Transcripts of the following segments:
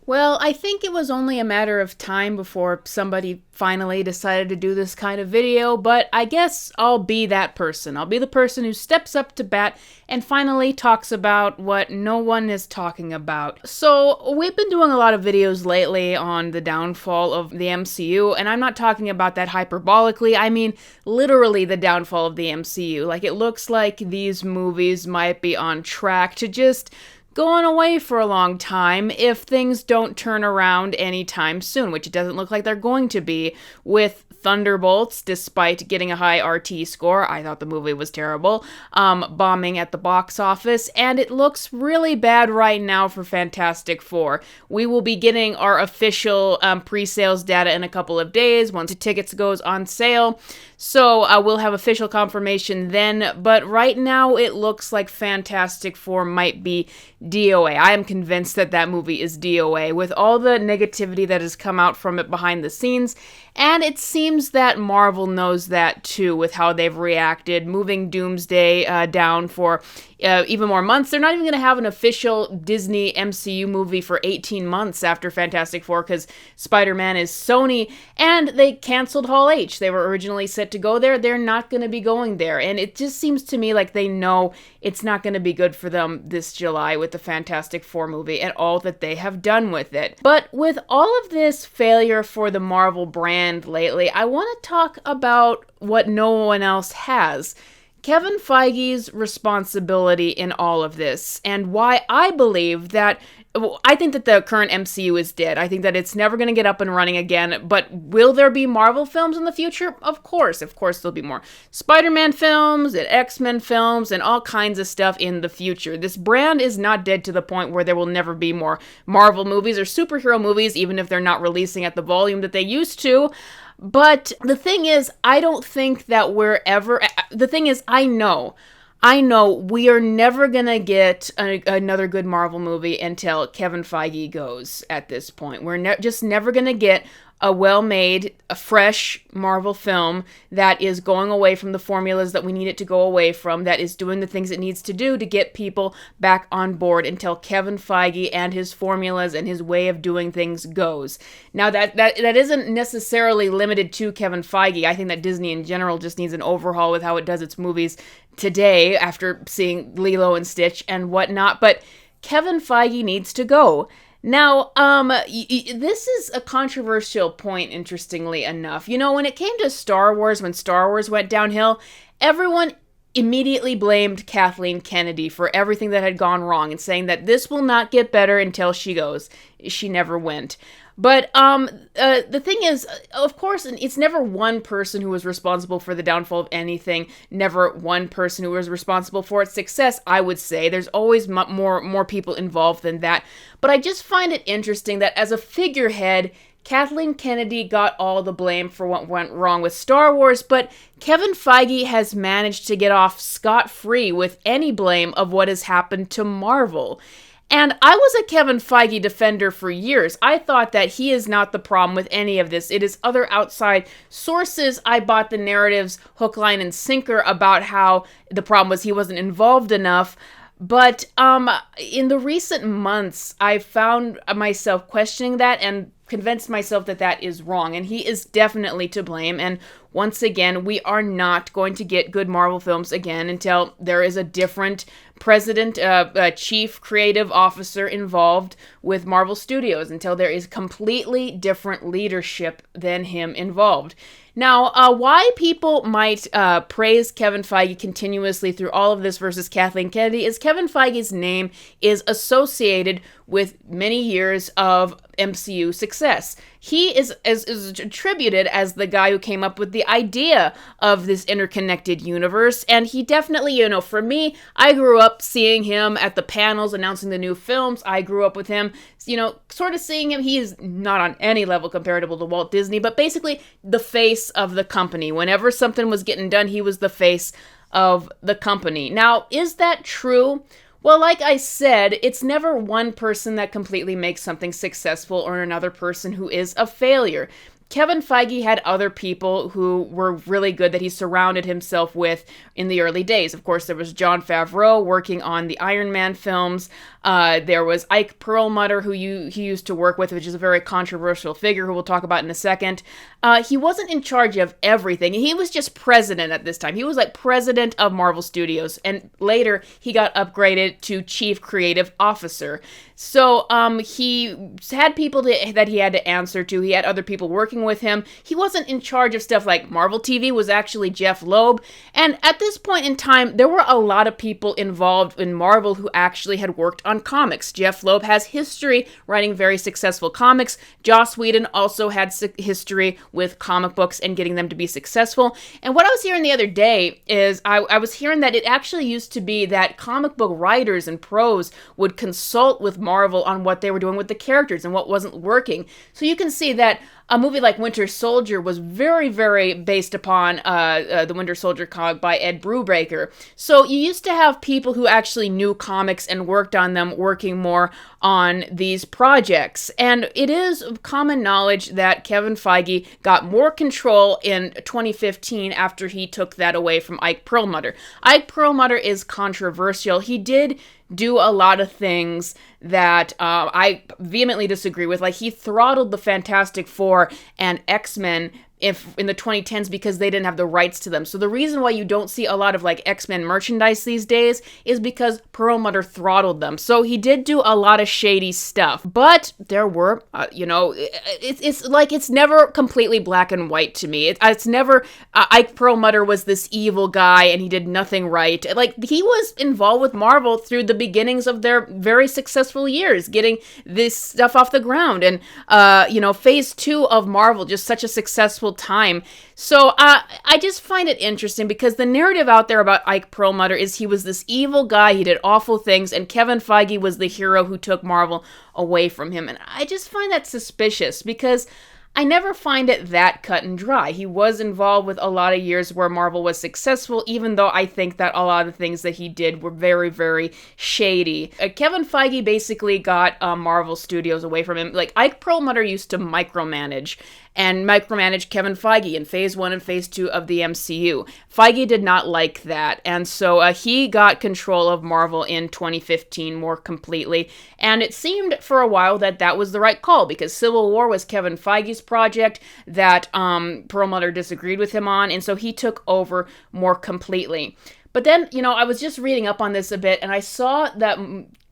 Well, I think it was only a matter of time before somebody finally decided to do this kind of video, but I guess I'll be that person. I'll be the person who steps up to bat and finally talks about what no one is talking about. So, we've been doing a lot of videos lately on the downfall of the MCU, and I'm not talking about that hyperbolically. I mean, literally the downfall of the MCU. Like, it looks like these movies might be on track to just going away for a long time if things don't turn around anytime soon, which it doesn't look like they're going to be with Thunderbolts, despite getting a high RT score. I thought the movie was terrible, bombing at the box office, and it looks really bad right now for Fantastic Four. We will be getting our official pre-sales data in a couple of days once the tickets goes on sale. So we'll have official confirmation then, but right now it looks like Fantastic Four might be DOA. I am convinced that that movie is DOA, with all the negativity that has come out from it behind the scenes, and it seems that Marvel knows that too, with how they've reacted, moving Doomsday down for even more months. They're not even going to have an official Disney MCU movie for 18 months after Fantastic Four, because Spider-Man is Sony, and they canceled Hall H. They were originally set to go there. They're not going to be going there, and it just seems to me like they know it's not going to be good for them this July with the Fantastic Four movie and all that they have done with it. But with all of this failure for the Marvel brand lately, I want to talk about what no one else has. Kevin Feige's responsibility in all of this, and why I believe that I think that the current MCU is dead. I think that it's never going to get up and running again, but will there be Marvel films in the future? Of course there'll be more Spider-Man films and X-Men films and all kinds of stuff in the future. This brand is not dead to the point where there will never be more Marvel movies or superhero movies, even if they're not releasing at the volume that they used to. But the thing is, I don't think that I know we are never gonna get another good Marvel movie until Kevin Feige goes at this point. We're just never gonna get a well-made, a fresh Marvel film that is going away from the formulas that we need it to go away from, that is doing the things it needs to do to get people back on board until Kevin Feige and his formulas and his way of doing things goes. Now, that isn't necessarily limited to Kevin Feige. I think that Disney in general just needs an overhaul with how it does its movies today after seeing Lilo and Stitch and whatnot, but Kevin Feige needs to go. Now, this is a controversial point, interestingly enough. You know, when it came to Star Wars, when Star Wars went downhill, everyone immediately blamed Kathleen Kennedy for everything that had gone wrong and saying that this will not get better until she goes. She never went. But the thing is, of course, it's never one person who was responsible for the downfall of anything, never one person who was responsible for its success, I would say. There's always more people involved than that. But I just find it interesting that as a figurehead, Kathleen Kennedy got all the blame for what went wrong with Star Wars, but Kevin Feige has managed to get off scot-free with any blame of what has happened to Marvel. And I was a Kevin Feige defender for years. I thought that he is not the problem with any of this. It is other outside sources. I bought the narratives hook, line, and sinker about how the problem was he wasn't involved enough. But in the recent months, I found myself questioning that and convinced myself that that is wrong, and he is definitely to blame. And once again, we are not going to get good Marvel films again until there is a different president, chief creative officer involved with Marvel Studios, until there is completely different leadership than him involved. Now, why people might praise Kevin Feige continuously through all of this versus Kathleen Kennedy is Kevin Feige's name is associated with many years of MCU success. He is attributed as the guy who came up with the idea of this interconnected universe, and he definitely, for me, I grew up seeing him at the panels announcing the new films. I grew up with him, sort of seeing him. He is not on any level comparable to Walt Disney, but basically the face of the company. Whenever something was getting done, he was the face of the company. Now, is that true? Well, like I said, it's never one person that completely makes something successful or another person who is a failure. Kevin Feige had other people who were really good that he surrounded himself with in the early days. Of course, there was Jon Favreau working on the Iron Man films. There was Ike Perlmutter, who he used to work with, which is a very controversial figure who we'll talk about in a second. He wasn't in charge of everything. He was just president at this time. He was like president of Marvel Studios, and later he got upgraded to chief creative officer. So he had people that he had to answer to. He had other people working with him. He wasn't in charge of stuff like Marvel TV was actually Jeff Loeb. And at this point in time, there were a lot of people involved in Marvel who actually had worked on comics. Jeff Loeb has history writing very successful comics. Joss Whedon also had history with comic books and getting them to be successful. And what I was hearing the other day is I was hearing that it actually used to be that comic book writers and pros would consult with Marvel on what they were doing with the characters and what wasn't working. So you can see that a movie like Winter Soldier was very, very based upon the Winter Soldier comic by Ed Brubaker. So you used to have people who actually knew comics and worked on them, working more on these projects. And it is common knowledge that Kevin Feige got more control in 2015 after he took that away from Ike Perlmutter. Ike Perlmutter is controversial. He did do a lot of things that I vehemently disagree with. Like, he throttled the Fantastic Four and X-Men in the 2010s because they didn't have the rights to them. So the reason why you don't see a lot of like X-Men merchandise these days is because Perlmutter throttled them. So he did do a lot of shady stuff, but there were, it's never completely black and white to me. It's never Ike Perlmutter was this evil guy and he did nothing right. Like, he was involved with Marvel through the beginnings of their very successful years, getting this stuff off the ground. And, phase 2 of Marvel, just such a successful time. So I just find it interesting because the narrative out there about Ike Perlmutter is he was this evil guy, he did awful things, and Kevin Feige was the hero who took Marvel away from him. And I just find that suspicious because I never find it that cut and dry. He was involved with a lot of years where Marvel was successful, even though I think that a lot of the things that he did were very, very shady. Kevin Feige basically got Marvel Studios away from him. Like, Ike Perlmutter used to micromanage Kevin Feige in phase 1 and phase 2 of the MCU. Feige did not like that, and so he got control of Marvel in 2015 more completely, and it seemed for a while that was the right call because Civil War was Kevin Feige's project that Perlmutter disagreed with him on, and so he took over more completely. But then, I was just reading up on this a bit, and I saw that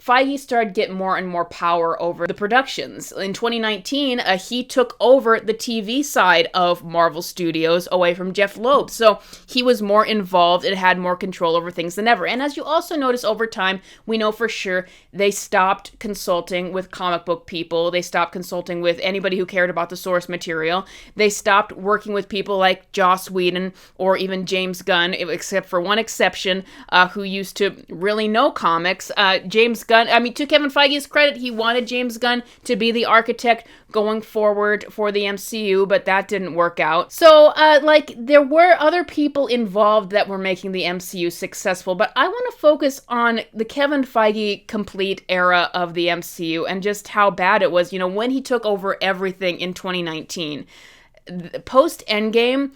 Feige started getting more and more power over the productions. In 2019, he took over the TV side of Marvel Studios away from Jeff Loeb. So he was more involved and had more control over things than ever. And as you also notice over time, we know for sure they stopped consulting with comic book people. They stopped consulting with anybody who cared about the source material. They stopped working with people like Joss Whedon or even James Gunn, except for one exception, who used to really know comics. James Gunn, to Kevin Feige's credit, he wanted James Gunn to be the architect going forward for the MCU, but that didn't work out. So, there were other people involved that were making the MCU successful, but I want to focus on the Kevin Feige complete era of the MCU and just how bad it was, when he took over everything in 2019. Post-Endgame,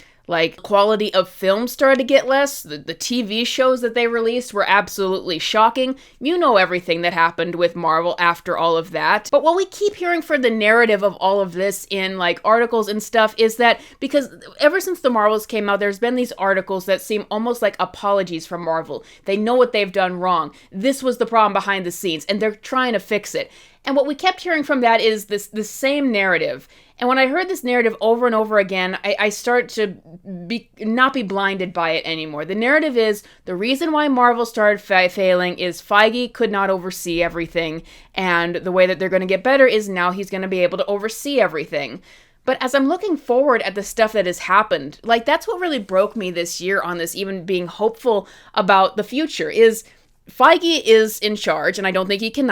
quality of film started to get less. The TV shows that they released were absolutely shocking. You know everything that happened with Marvel after all of that. But what we keep hearing for the narrative of all of this in articles and stuff is that because ever since the Marvels came out, there's been these articles that seem almost like apologies from Marvel. They know what they've done wrong. This was the problem behind the scenes, and they're trying to fix it. And what we kept hearing from that is this same narrative. And when I heard this narrative over and over again, I start to not be blinded by it anymore. The narrative is the reason why Marvel started failing is Feige could not oversee everything. And the way that they're going to get better is now he's going to be able to oversee everything. But as I'm looking forward at the stuff that has happened, that's what really broke me this year on this, even being hopeful about the future, is Feige is in charge, and I don't think he can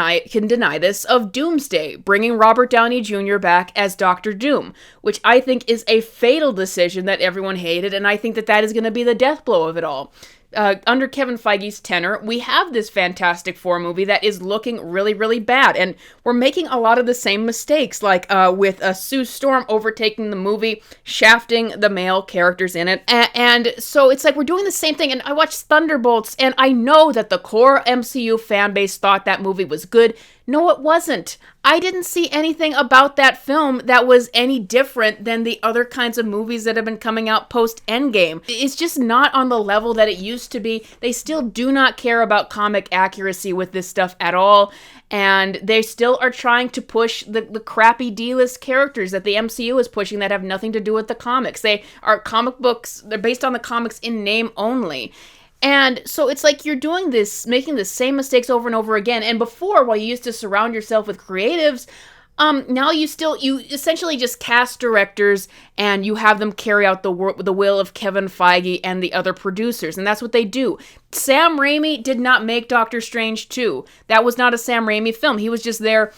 deny this, of Doomsday, bringing Robert Downey Jr. back as Dr. Doom, which I think is a fatal decision that everyone hated, and I think that is going to be the death blow of it all. under Kevin Feige's tenor, we have this Fantastic Four movie that is looking really, really bad. And we're making a lot of the same mistakes, like with Sue Storm overtaking the movie, shafting the male characters in it. And so it's like we're doing the same thing. And I watched Thunderbolts, and I know that the core MCU fan base thought that movie was good. No, it wasn't. I didn't see anything about that film that was any different than the other kinds of movies that have been coming out post-Endgame. It's just not on the level that it used to be. They still do not care about comic accuracy with this stuff at all, and they still are trying to push the crappy D-list characters that the MCU is pushing that have nothing to do with the comics. They are comic books, they're based on the comics in name only. And so it's like you're doing this, making the same mistakes over and over again. And before, while you used to surround yourself with creatives, now you essentially just cast directors and you have them carry out the will of Kevin Feige and the other producers. And that's what they do. Sam Raimi did not make Doctor Strange 2. That was not a Sam Raimi film. He was just there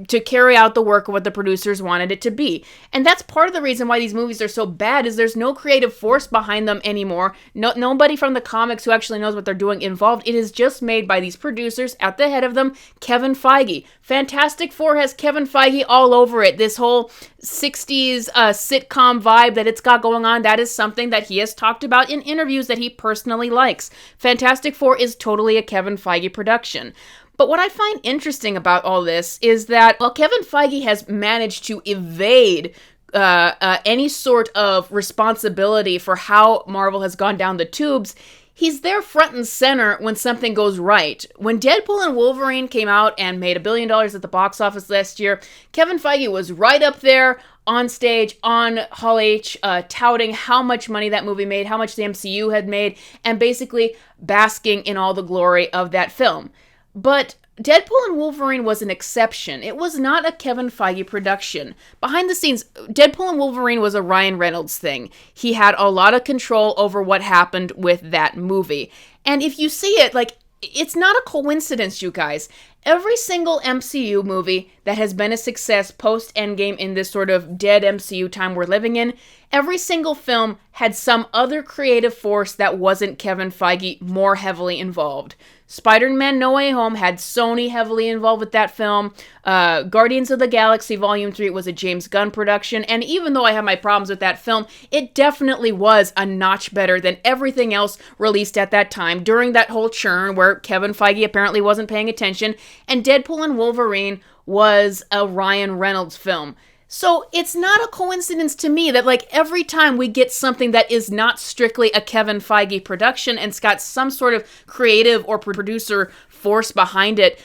to carry out the work of what the producers wanted it to be. And that's part of the reason why these movies are so bad, is there's no creative force behind them anymore. Nobody from the comics who actually knows what they're doing involved. It is just made by these producers, at the head of them, Kevin Feige. Fantastic Four has Kevin Feige all over it. This whole 60s sitcom vibe that it's got going on, that is something that he has talked about in interviews that he personally likes. Fantastic Four is totally a Kevin Feige production. But what I find interesting about all this is that while Kevin Feige has managed to evade any sort of responsibility for how Marvel has gone down the tubes, he's there front and center when something goes right. When Deadpool and Wolverine came out and made $1 billion at the box office last year, Kevin Feige was right up there on stage, on Hall H, touting how much money that movie made, how much the MCU had made, and basically basking in all the glory of that film. But Deadpool and Wolverine was an exception. It was not a Kevin Feige production. Behind the scenes, Deadpool and Wolverine was a Ryan Reynolds thing. He had a lot of control over what happened with that movie. And if you see it, like, it's not a coincidence, you guys. Every single MCU movie that has been a success post-Endgame in this sort of dead MCU time we're living in, every single film had some other creative force that wasn't Kevin Feige more heavily involved. Spider-Man No Way Home had Sony heavily involved with that film. Guardians of the Galaxy Volume 3 was a James Gunn production, and even though I have my problems with that film, it definitely was a notch better than everything else released at that time during that whole churn where Kevin Feige apparently wasn't paying attention, and Deadpool and Wolverine was a Ryan Reynolds film. So it's not a coincidence to me that, like, every time we get something that is not strictly a Kevin Feige production and it's got some sort of creative or producer force behind it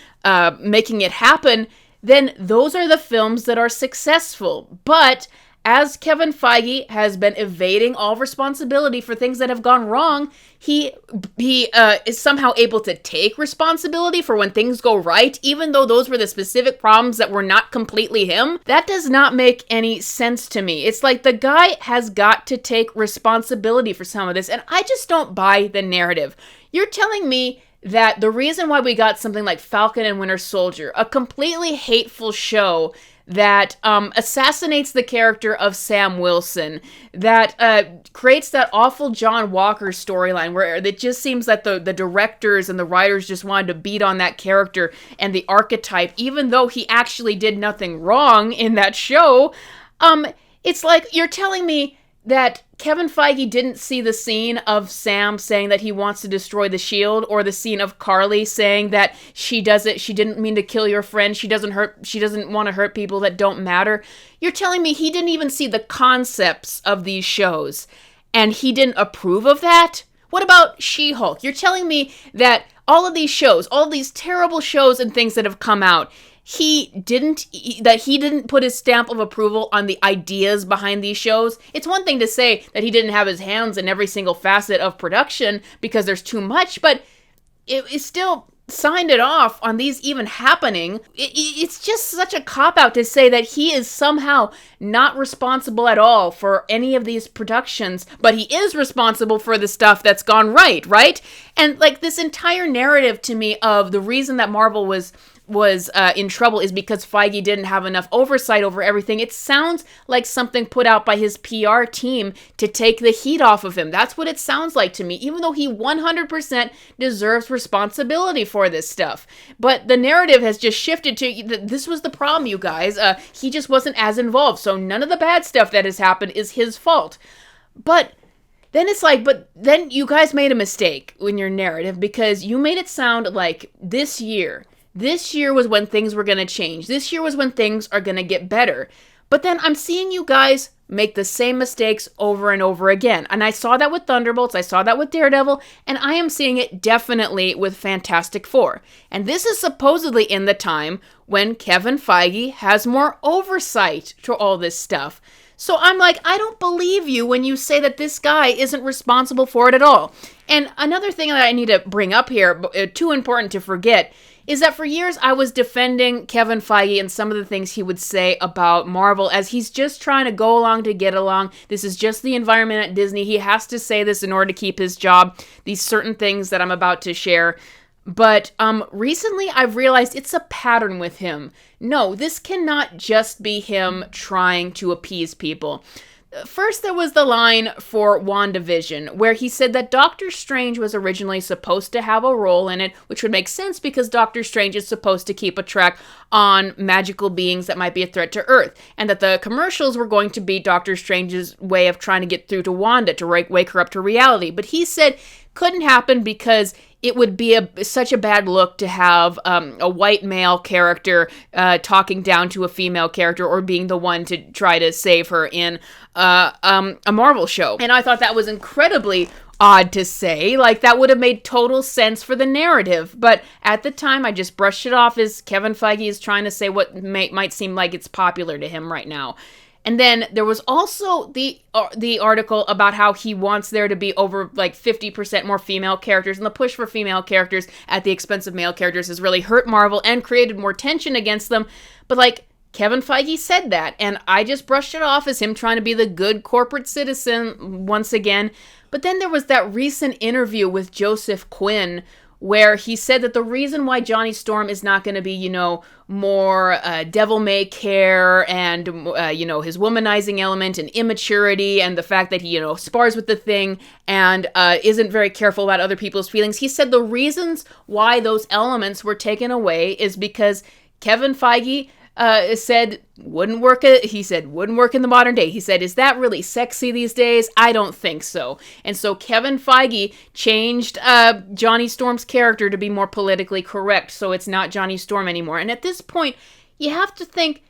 making it happen, then those are the films that are successful. But as Kevin Feige has been evading all responsibility for things that have gone wrong, he is somehow able to take responsibility for when things go right, even though those were the specific problems that were not completely him. That does not make any sense to me. It's like the guy has got to take responsibility for some of this, and I just don't buy the narrative. You're telling me that the reason why we got something like Falcon and Winter Soldier, a completely hateful show that assassinates the character of Sam Wilson, that creates that awful John Walker storyline where it just seems that the directors and the writers just wanted to beat on that character and the archetype, even though he actually did nothing wrong in that show. It's like you're telling me that Kevin Feige didn't see the scene of Sam saying that he wants to destroy the shield, or the scene of Carly saying that she didn't mean to kill your friend, she doesn't want to hurt people that don't matter. You're telling me he didn't even see the concepts of these shows, and he didn't approve of that? What about She-Hulk? You're telling me that all of these shows, all of these terrible shows and things that have come out, he didn't put his stamp of approval on the ideas behind these shows. It's one thing to say that he didn't have his hands in every single facet of production because there's too much, but it still signed it off on these even happening. It's just such a cop-out to say that he is somehow not responsible at all for any of these productions, but he is responsible for the stuff that's gone right? And like this entire narrative to me of the reason that Marvel was was in trouble is because Feige didn't have enough oversight over everything. It sounds like something put out by his PR team to take the heat off of him. That's what it sounds like to me, even though he 100% deserves responsibility for this stuff. But the narrative has just shifted to, this was the problem, you guys. He just wasn't as involved, so none of the bad stuff that has happened is his fault. But then it's like, but then you guys made a mistake in your narrative, because you made it sound like this year was when things were going to change. This year was when things are going to get better. But then I'm seeing you guys make the same mistakes over and over again. And I saw that with Thunderbolts, I saw that with Daredevil, and I am seeing it definitely with Fantastic Four. And this is supposedly in the time when Kevin Feige has more oversight to all this stuff. So I'm like, I don't believe you when you say that this guy isn't responsible for it at all. And another thing that I need to bring up here, too important to forget, is that for years I was defending Kevin Feige and some of the things he would say about Marvel as he's just trying to go along to get along. This is just the environment at Disney. He has to say this in order to keep his job. These certain things that I'm about to share. But recently I've realized it's a pattern with him. No, this cannot just be him trying to appease people. First, there was the line for WandaVision, where he said that Doctor Strange was originally supposed to have a role in it, which would make sense because Doctor Strange is supposed to keep a track on magical beings that might be a threat to Earth, and that the commercials were going to be Doctor Strange's way of trying to get through to Wanda, to wake her up to reality. But he said couldn't happen because it would be such a bad look to have a white male character talking down to a female character or being the one to try to save her in a Marvel show. And I thought that was incredibly odd to say. Like, that would have made total sense for the narrative. But at the time, I just brushed it off as Kevin Feige is trying to say what might seem like it's popular to him right now. And then there was also the article about how he wants there to be over like 50% more female characters, and the push for female characters at the expense of male characters has really hurt Marvel and created more tension against them. But like, Kevin Feige said that, and I just brushed it off as him trying to be the good corporate citizen once again. But then there was that recent interview with Joseph Quinn where he said that the reason why Johnny Storm is not going to be, more devil may care and, his womanizing element and immaturity and the fact that he, spars with the Thing and isn't very careful about other people's feelings. He said the reasons why those elements were taken away is because Kevin Feige said wouldn't work. He said wouldn't work in the modern day. He said, is that really sexy these days? I don't think so. And so Kevin Feige changed Johnny Storm's character to be more politically correct, so it's not Johnny Storm anymore. And at this point, you have to think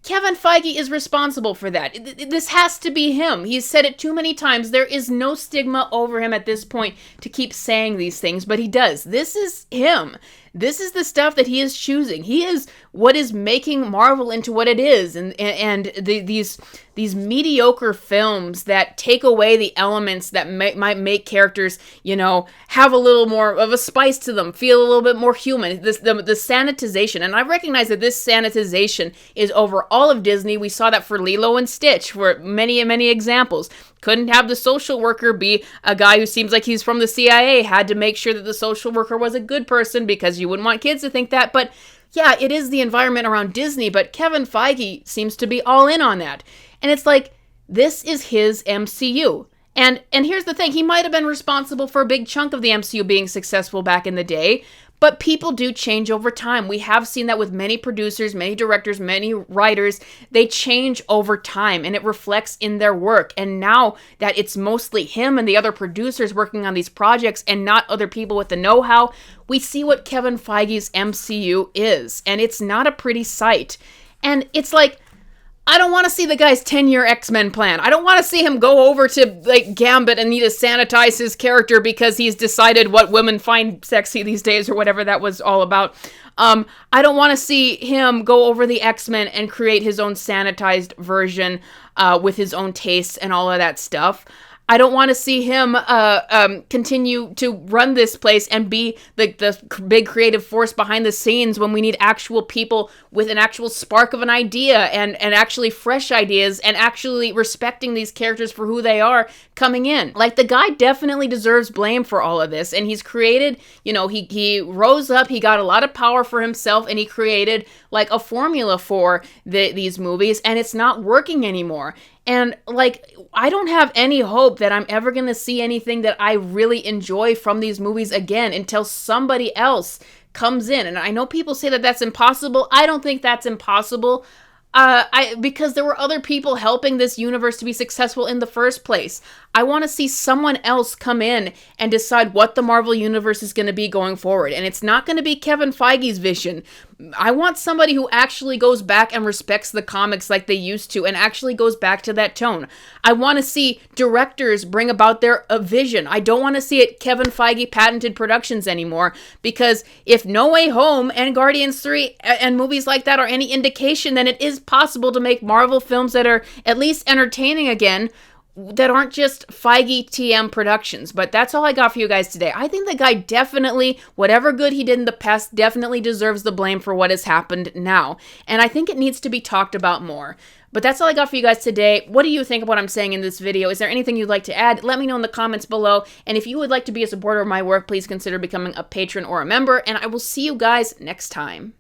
Kevin Feige is responsible for that. This has to be him. He's said it too many times. There is no stigma over him at this point to keep saying these things, but he does. This is him. This is the stuff that he is choosing. He is what is making Marvel into what it is, and these mediocre films that take away the elements that might make characters, have a little more of a spice to them, feel a little bit more human. The sanitization, and I recognize that this sanitization is over all of Disney. We saw that for Lilo and Stitch, for many and many examples. Couldn't have the social worker be a guy who seems like he's from the CIA. Had to make sure that the social worker was a good person because you wouldn't want kids to think that. But yeah, it is the environment around Disney, but Kevin Feige seems to be all in on that. And it's like, this is his MCU. And here's the thing, he might have been responsible for a big chunk of the MCU being successful back in the day, but people do change over time. We have seen that with many producers, many directors, many writers. They change over time, and it reflects in their work. And now that it's mostly him and the other producers working on these projects and not other people with the know-how, we see what Kevin Feige's MCU is. And it's not a pretty sight. And it's like, I don't want to see the guy's 10-year X-Men plan. I don't want to see him go over to, Gambit and need to sanitize his character because he's decided what women find sexy these days or whatever that was all about. I don't want to see him go over the X-Men and create his own sanitized version with his own tastes and all of that stuff. I don't want to see him continue to run this place and be the big creative force behind the scenes when we need actual people with an actual spark of an idea and actually fresh ideas and actually respecting these characters for who they are coming in. Like, the guy definitely deserves blame for all of this, and he's created, he rose up, he got a lot of power for himself, and he created like a formula for these movies, and it's not working anymore. And, like, I don't have any hope that I'm ever going to see anything that I really enjoy from these movies again until somebody else comes in. And I know people say that that's impossible. I don't think that's impossible. Because there were other people helping this universe to be successful in the first place. I want to see someone else come in and decide what the Marvel Universe is going to be going forward. And it's not going to be Kevin Feige's vision. I want somebody who actually goes back and respects the comics like they used to and actually goes back to that tone. I want to see directors bring about their vision. I don't want to see it Kevin Feige patented productions anymore, because if No Way Home and Guardians 3 and movies like that are any indication, then it is possible to make Marvel films that are at least entertaining again, that aren't just Feige TM productions. But that's all I got for you guys today. I think the guy definitely, whatever good he did in the past, definitely deserves the blame for what has happened now. And I think it needs to be talked about more. But that's all I got for you guys today. What do you think of what I'm saying in this video? Is there anything you'd like to add? Let me know in the comments below. And if you would like to be a supporter of my work, please consider becoming a patron or a member. And I will see you guys next time.